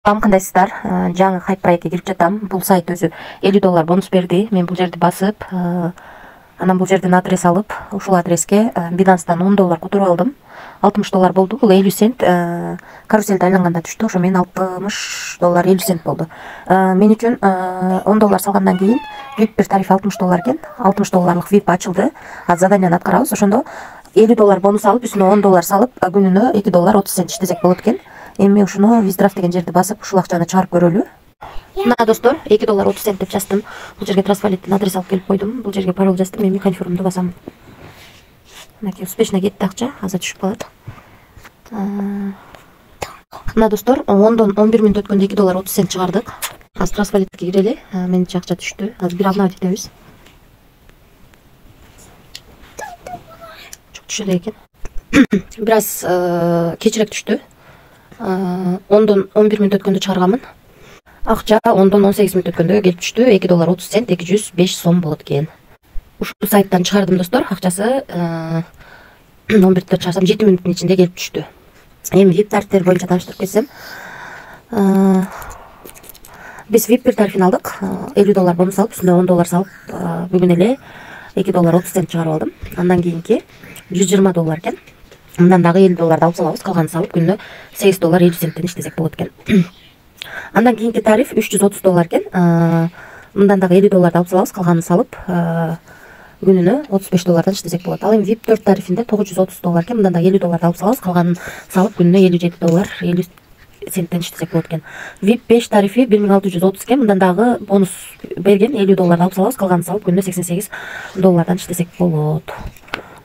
Кандайсыздар? Жаңы хайп проектке кирип жатам. Бул сайт өзү $50 бонус берди. Мен бул жерди басып, анан бул жерден адрес алып, ушул адреске Binance'дан $10 которуп алдым. $60 болду. Бул 50 цент каруселде айланганда түштү. Ошо мен $60 50 цент болду. Мен үчүн $10 салгандан кийин VIP бир тариф $60 экен. $60 VIP ачылды. Заданияны аткарабыз. Ошондо $50 бонус алып, үстүнө $10 салып, күнүнө $2.30 цент иштесек болот экен. Эми ушуну Withdraw деген жерди басып, ушул акчаны чыгарып көрөлү. Мына достор, $2.30 цент деп жаздым. Бул жерге Trustwallet'тен адрес алып келип койдум. Бул жерге пароль жаздым. Эми конфирмду басам. Мынакей успешно кетти акча, азыр түшүп калат. Мына достор, 10дон 11 мүнөт өткөндө $2.30 цент чыгардык. Азыр Trustwallet'ке кирели. Менимче акча түштү. Азыр бир обновить этебиз. Чок түшө элек экен. Бир аз кечирээк түштү. 10дон 11 мүнөт өткөндө чыгарганмын. Акча 10дон 18 мүнөт өткөндө келип түштү. $2.30 цент 205 сом болот экен. Ушул сайттан чыгардым достор. Акчасы 11-дө чыгарсам 7 мүнөттүн ичинде келип түштү. Эми VIP тарифтер боюнча тааныштырып кетсем, биз VIP бир тарифин алдык. $50 бонус алып, үстүнө $10 салып, бүгүн эле $2.30 цент чыгарып алдым. Андан кийинки $120 экен. Мындан дагы $50 алып салабыз, калганын салып, күнүнө $8.50 центтен иштесек болот экен. Андан кийинки тариф $330 экен. Мындан дагы $50 алып салабыз, калганын салып, күнүнө $35 иштесек болот. Ал эми VIP 4 тарифинде $930 экен. Мындан дагы $50 алып салабыз, калганын салып, күнүнө $57.50 центтен иштесек болот экен. VIP 5 тарифи $1630 экен. Мындан дагы бонус берген $50 алып салабыз, калганын салып, күнүнө $88 иштесек болот.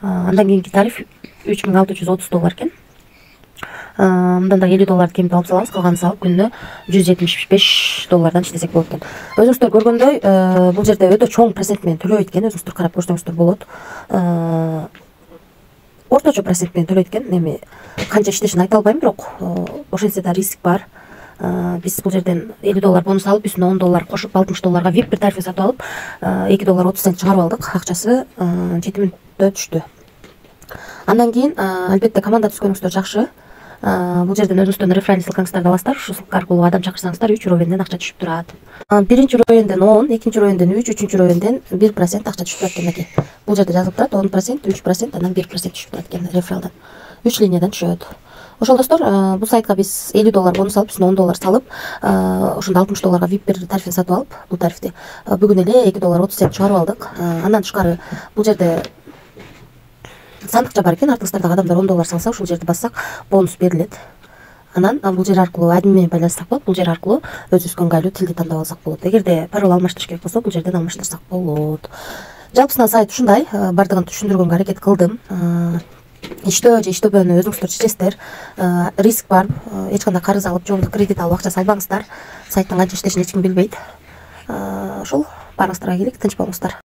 Андан кийинки тариф $3630 экен. Мындан да $50 кемип алып салабыз, калганын салып, күнүнө $175 иштесек болот экен. Өзүңүздөр көргөндөй, бул жерде өтө чоң процент менен төлөйт экен. Өзүңүздөр карап көрсөңүздөр болот. Орточо процент менен төлөйт экен. Эми канча иштешин айта албайм, бирок ошентсе да риск бар. Биз бул жерден $50 бонус алып, үстүнө $10 кошуп, $60 VIP бир тарифи сатып алып, $2.30 цент чыгарып алдык. Акчасы 7 мүнөттө түштү. Андан кийин, албетте, команда түзгөнүңүздөр жакшы. Бул жерден өзүңүздөрдүн реферал ссылкаңыздарды аласыздар. Ушул ссылка аркылуу адам чакырсаңыздар, 3 уровенден акча түшүп турат. Биринчи уровенден 10, экинчи уровенден 3, үчүнчү уровенден 1% акча түшүп турат экен. Бул жерде жазылып турат 10%, 3%, анан 1% түшүп турат экен рефералдан. 3 линиядан түшөт. Ошол достор, бул сайтка биз $50 бонус алып, үстүнө $10 салып, ошондо $60 VIP бир тарифин сатып алып, бул тарифти бүгүн эле $2.30 цент чыгарып алдык. Андан тышкары бул жерде сандыкча бар экен. Артыңыздардагы адамдар $10 салса, ушул жерди бассак бонус берилет. Анан бул жер аркылуу админ менен байланыштырсак болот. Бул жер аркылуу өзүбүзгө ыңгайлуу тилди тандап алсак болот. Эгерде пароль алмаштырыш керек болсо, бул жерден алмаштырсак болот. Жалпысынан сайт ушундай. Бардыгын түшүндүргөнгө аракет кылдым. Иштөө же иштөбөөнү өзүңүздөр чечесиздер. Риск бар. Эч кандай карыз алып, жолдо кредит алып акча салбаңыздар. Сайттын канча иштешин эч ким билбейт. Ошол баарыңыздарга келик, тынч болуңуздар.